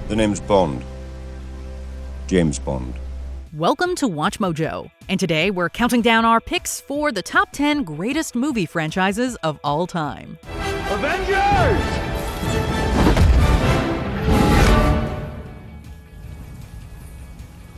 The name's Bond. James Bond. Welcome to Watch Mojo, and today we're counting down our picks for the top 10 greatest movie franchises of all time. Avengers!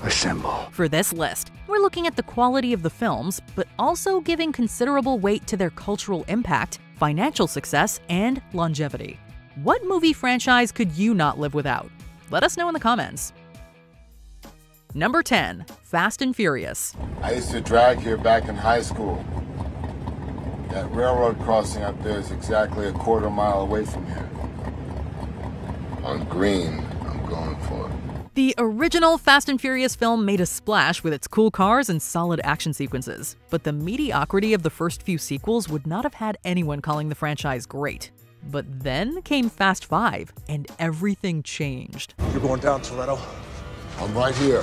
Assemble. For this list, we're looking at the quality of the films, but also giving considerable weight to their cultural impact, financial success, and longevity. What movie franchise could you not live without? Let us know in the comments. Number 10. Fast and Furious. I used to drag here back in high school. That railroad crossing up there is exactly a quarter mile away from here. On green, I'm going for it. The original Fast and Furious film made a splash with its cool cars and solid action sequences, but the mediocrity of the first few sequels would not have had anyone calling the franchise great. But then came Fast 5, and everything changed. You're going down, Toretto. I'm right here.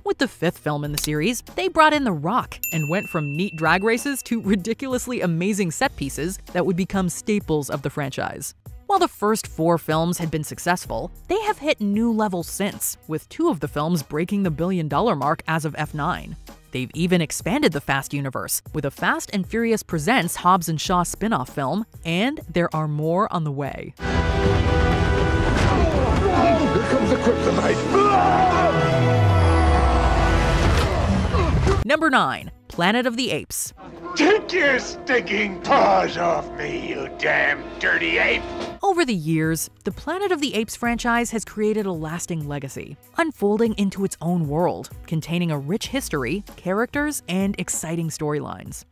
With the fifth film in the series, they brought in The Rock and went from neat drag races to ridiculously amazing set pieces that would become staples of the franchise. While the first 4 films had been successful, they have hit new levels since, with 2 of the films breaking the billion-dollar mark as of F9. They've even expanded the Fast universe with a Fast and Furious Presents Hobbs & Shaw spin-off film, and there are more on the way. Here comes the kryptonite. Number 9. Planet of the Apes. Take your stinking paws off me, you damn dirty ape! Over the years, the Planet of the Apes franchise has created a lasting legacy, unfolding into its own world, containing a rich history, characters, and exciting storylines.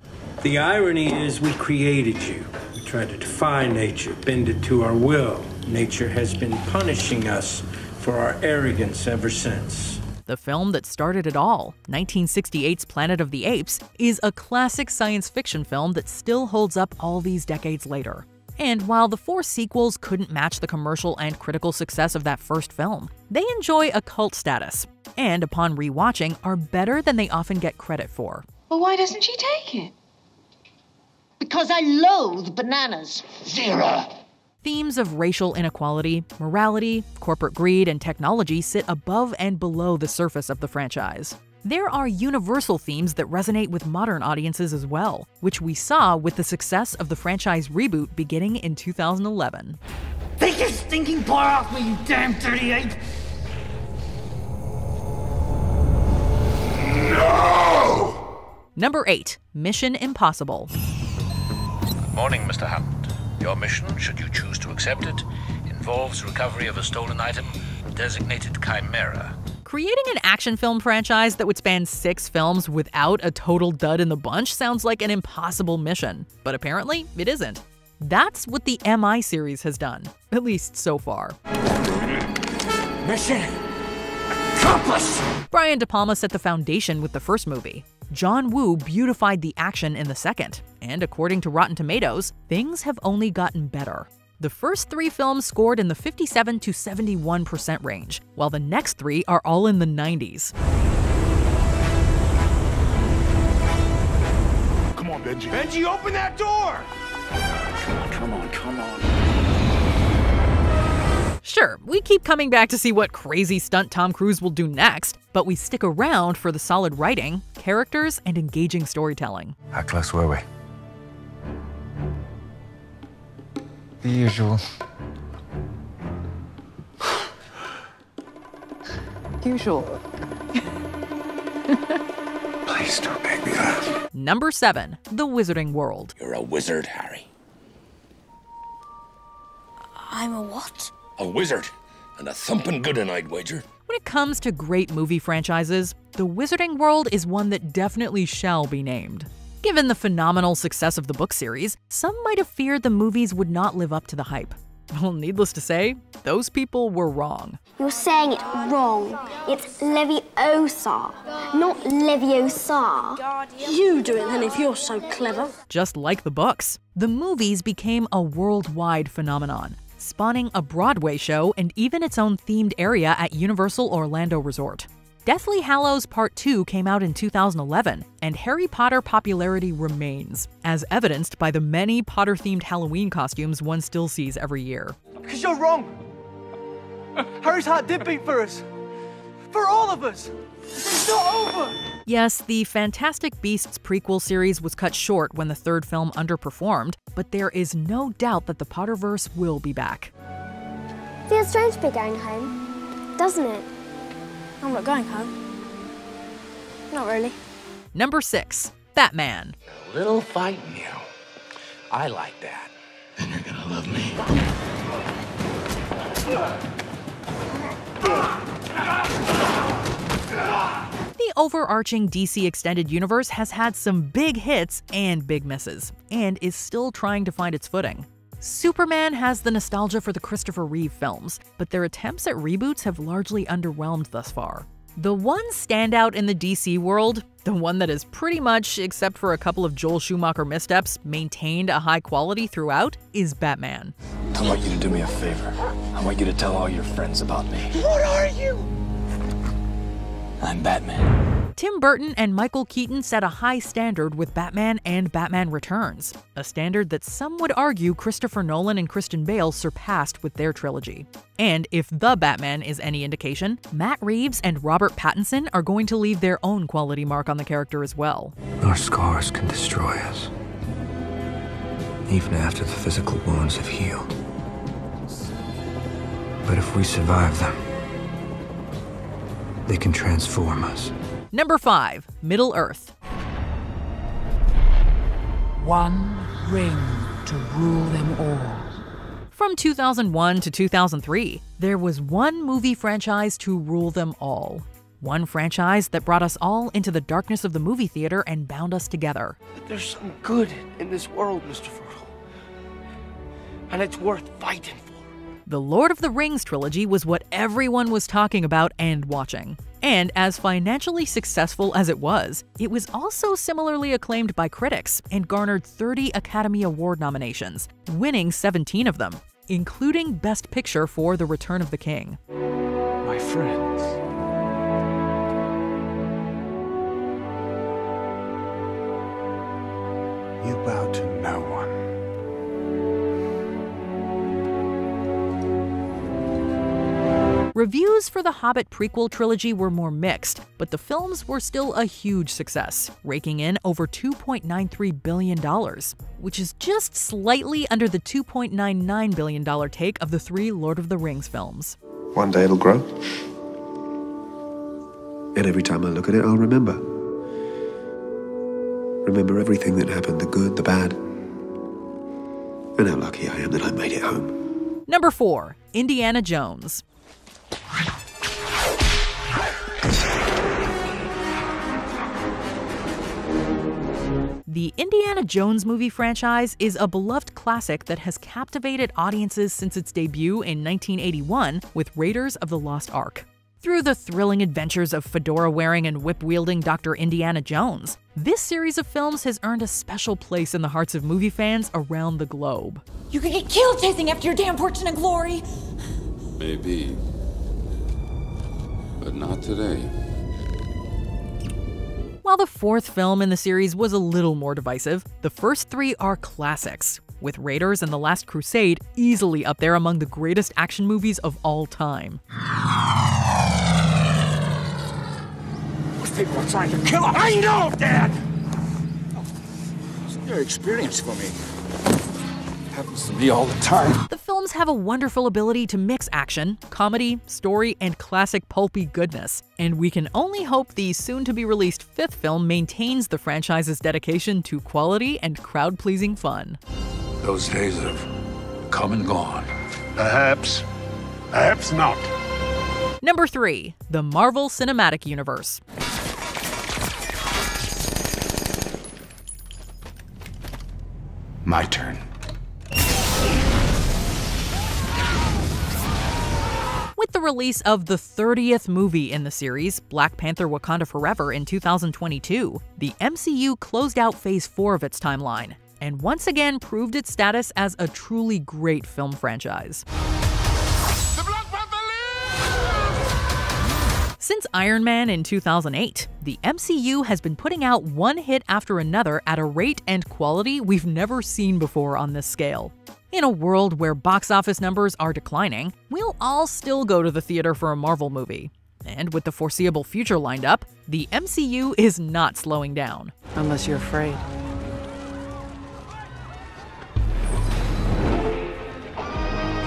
The irony is we created you. We tried to defy nature, bend it to our will. Nature has been punishing us for our arrogance ever since. The film that started it all, 1968's Planet of the Apes, is a classic science fiction film that still holds up all these decades later. And while the 4 sequels couldn't match the commercial and critical success of that first film, they enjoy a cult status, and upon rewatching are better than they often get credit for. Well, why doesn't she take it? Because I loathe bananas. Zira! Themes of racial inequality, morality, corporate greed, and technology sit above and below the surface of the franchise. There are universal themes that resonate with modern audiences as well, which we saw with the success of the franchise reboot beginning in 2011. Take your stinking paw off me, you damn dirty ape! No! Number 8. Mission Impossible. Good morning, Mr. Hunt. Your mission, should you choose to accept it, involves recovery of a stolen item designated Chimera. Creating an action film franchise that would span 6 films without a total dud in the bunch sounds like an impossible mission, but apparently it isn't. That's what the MI series has done, at least so far. Mission accomplished! Brian De Palma set the foundation with the first movie. John Woo beautified the action in the second, and according to Rotten Tomatoes, things have only gotten better. The first 3 films scored in the 57 to 71% range, while the next 3 are all in the 90s. Come on, Benji. Benji, open that door! Come on. Sure, we keep coming back to see what crazy stunt Tom Cruise will do next, but we stick around for the solid writing, characters, and engaging storytelling. How close were we? The usual. Usual. Please don't make me laugh. Number 7. The Wizarding World. You're a wizard, Harry. I'm a what? A wizard. And a thumping good one, I'd wager. When it comes to great movie franchises, The Wizarding World is one that definitely shall be named. Given the phenomenal success of the book series, some might have feared the movies would not live up to the hype. Well, needless to say, those people were wrong. You're saying it wrong. It's Leviosa, not Leviosa. You do it then if you're so clever. Just like the books, the movies became a worldwide phenomenon, spawning a Broadway show and even its own themed area at Universal Orlando Resort. Deathly Hallows Part 2 came out in 2011, and Harry Potter popularity remains, as evidenced by the many Potter-themed Halloween costumes one still sees every year. Because you're wrong. Harry's heart did beat for us. For all of us. It's not over. Yes, the Fantastic Beasts prequel series was cut short when the third film underperformed, but there is no doubt that the Potterverse will be back. Feels strange to be going home, doesn't it? I'm not going home. Not really. Number 6. Batman. A little fight in you. I like that. Then you're gonna love me. The overarching DC Extended Universe has had some big hits and big misses, and is still trying to find its footing. Superman has the nostalgia for the Christopher Reeve films, but their attempts at reboots have largely underwhelmed thus far. The one standout in the DC world, the one that is pretty much, except for a couple of Joel Schumacher missteps, maintained a high quality throughout, is Batman. I want you to do me a favor. I want you to tell all your friends about me. What are you? I'm Batman. Tim Burton and Michael Keaton set a high standard with Batman and Batman Returns, a standard that some would argue Christopher Nolan and Christian Bale surpassed with their trilogy. And if The Batman is any indication, Matt Reeves and Robert Pattinson are going to leave their own quality mark on the character as well. Our scars can destroy us, even after the physical wounds have healed. But if we survive them, they can transform us. Number 5. Middle-earth. One ring to rule them all. From 2001 to 2003, there was one movie franchise to rule them all. One franchise that brought us all into the darkness of the movie theater and bound us together. There's some good in this world, Mr. Frodo. And it's worth fighting for. The Lord of the Rings trilogy was what everyone was talking about and watching. And as financially successful as it was also similarly acclaimed by critics and garnered 30 Academy Award nominations, winning 17 of them, including Best Picture for The Return of the King. My friends. You bow to no one. Reviews for the Hobbit prequel trilogy were more mixed, but the films were still a huge success, raking in over $2.93 billion, which is just slightly under the $2.99 billion take of the 3 Lord of the Rings films. One day it'll grow. And every time I look at it, I'll remember. Remember everything that happened, the good, the bad. And how lucky I am that I made it home. Number 4. Indiana Jones. The Indiana Jones movie franchise is a beloved classic that has captivated audiences since its debut in 1981 with Raiders of the Lost Ark. Through the thrilling adventures of fedora-wearing and whip-wielding Dr. Indiana Jones, this series of films has earned a special place in the hearts of movie fans around the globe. You could get killed chasing after your damn fortune and glory! Maybe. But not today. While the 4th film in the series was a little more divisive, the first 3 are classics, with Raiders and The Last Crusade easily up there among the greatest action movies of all time. Those people are trying to kill us. I know, Dad! It's a new experience for me. Happens to me all the time. The films have a wonderful ability to mix action, comedy, story, and classic pulpy goodness, and we can only hope the soon-to-be-released 5th film maintains the franchise's dedication to quality and crowd-pleasing fun. Those days have come and gone. Perhaps. Perhaps not. Number 3. The Marvel Cinematic Universe. My turn. With the release of the 30th movie in the series, Black Panther: Wakanda Forever in 2022, the MCU closed out Phase 4 of its timeline, and once again proved its status as a truly great film franchise. Since Iron Man in 2008, the MCU has been putting out one hit after another at a rate and quality we've never seen before on this scale. In a world where box office numbers are declining, we'll all still go to the theater for a Marvel movie. And with the foreseeable future lined up, the MCU is not slowing down. Unless you're afraid.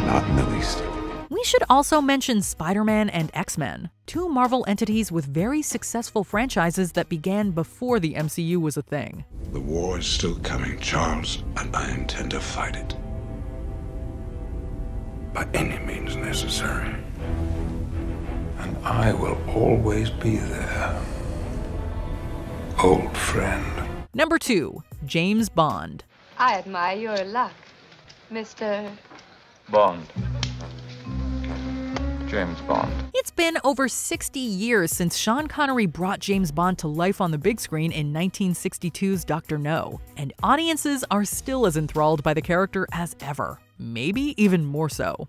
Not in the least. We should also mention Spider-Man and X-Men, two Marvel entities with very successful franchises that began before the MCU was a thing. The war is still coming, Charles, and I intend to fight it. By any means necessary. And I will always be there. Old friend. Number 2. James Bond. I admire your luck, Mr. Bond. James Bond. It's been over 60 years since Sean Connery brought James Bond to life on the big screen in 1962's Dr. No, and audiences are still as enthralled by the character as ever, maybe even more so.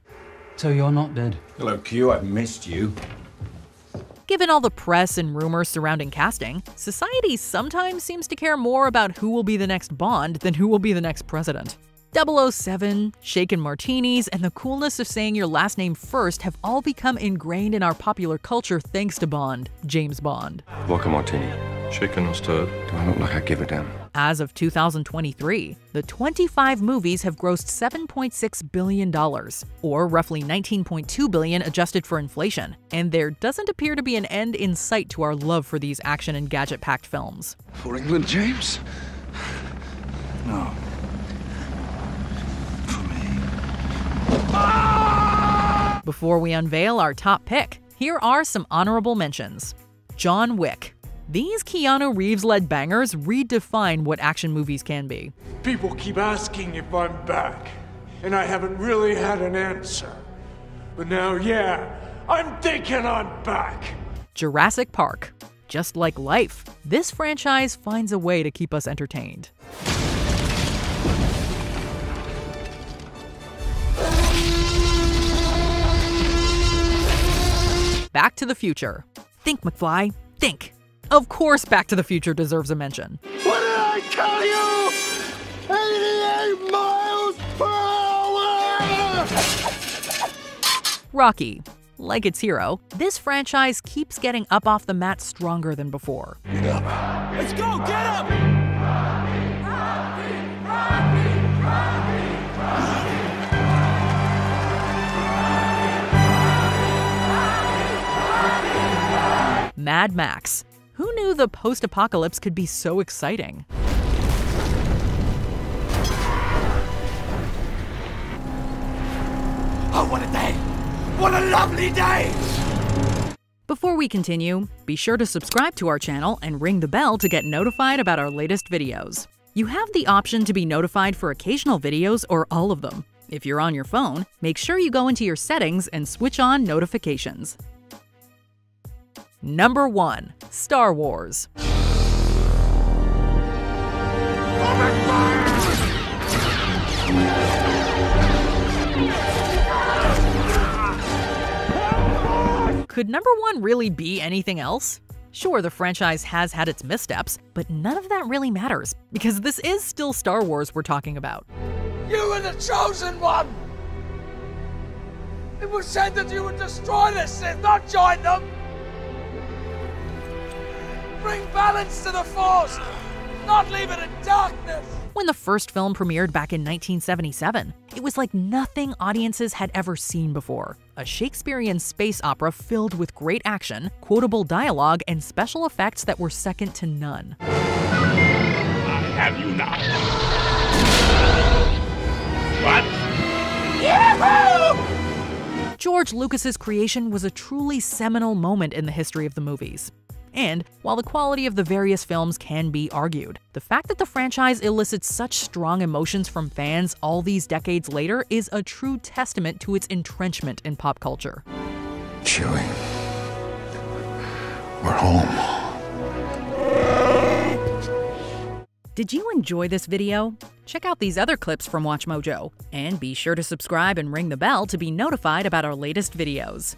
So you're not dead? Hello, Q, I've missed you. Given all the press and rumors surrounding casting, society sometimes seems to care more about who will be the next Bond than who will be the next president. 007, shaken martinis, and the coolness of saying your last name first have all become ingrained in our popular culture thanks to Bond, James Bond. Vodka martini. Shaken or stirred? Do I look like I give a damn? As of 2023, the 25 movies have grossed $7.6 billion, or roughly $19.2 billion adjusted for inflation, and there doesn't appear to be an end in sight to our love for these action and gadget-packed films. For England, James? No. Before we unveil our top pick, here are some honorable mentions. John Wick. These Keanu Reeves-led bangers redefine what action movies can be. People keep asking if I'm back, and I haven't really had an answer. But now, yeah, I'm thinking I'm back. Jurassic Park. Just like life, this franchise finds a way to keep us entertained. Back to the Future. Think, McFly, think. Of course Back to the Future deserves a mention. What did I tell you? 88 miles per hour! Rocky. Like its hero, this franchise keeps getting up off the mat stronger than before. Get up. Let's go, get up! Mad Max. Who knew the post-apocalypse could be so exciting? Oh, what a day! What a lovely day! Before we continue, be sure to subscribe to our channel and ring the bell to get notified about our latest videos. You have the option to be notified for occasional videos or all of them. If you're on your phone, make sure you go into your settings and switch on notifications. Number 1. Star Wars. Could number 1 really be anything else? Sure, the franchise has had its missteps, but none of that really matters, because this is still Star Wars we're talking about. You were the chosen one! It was said that you would destroy the Sith, not join them! Bring balance to the Force, not leave it in darkness! When the first film premiered back in 1977, it was like nothing audiences had ever seen before. A Shakespearean space opera filled with great action, quotable dialogue, and special effects that were second to none. I have you now. What? Yahoo! George Lucas's creation was a truly seminal moment in the history of the movies. And while the quality of the various films can be argued, the fact that the franchise elicits such strong emotions from fans all these decades later is a true testament to its entrenchment in pop culture. Chewie, we're home. Did you enjoy this video? Check out these other clips from WatchMojo, and be sure to subscribe and ring the bell to be notified about our latest videos.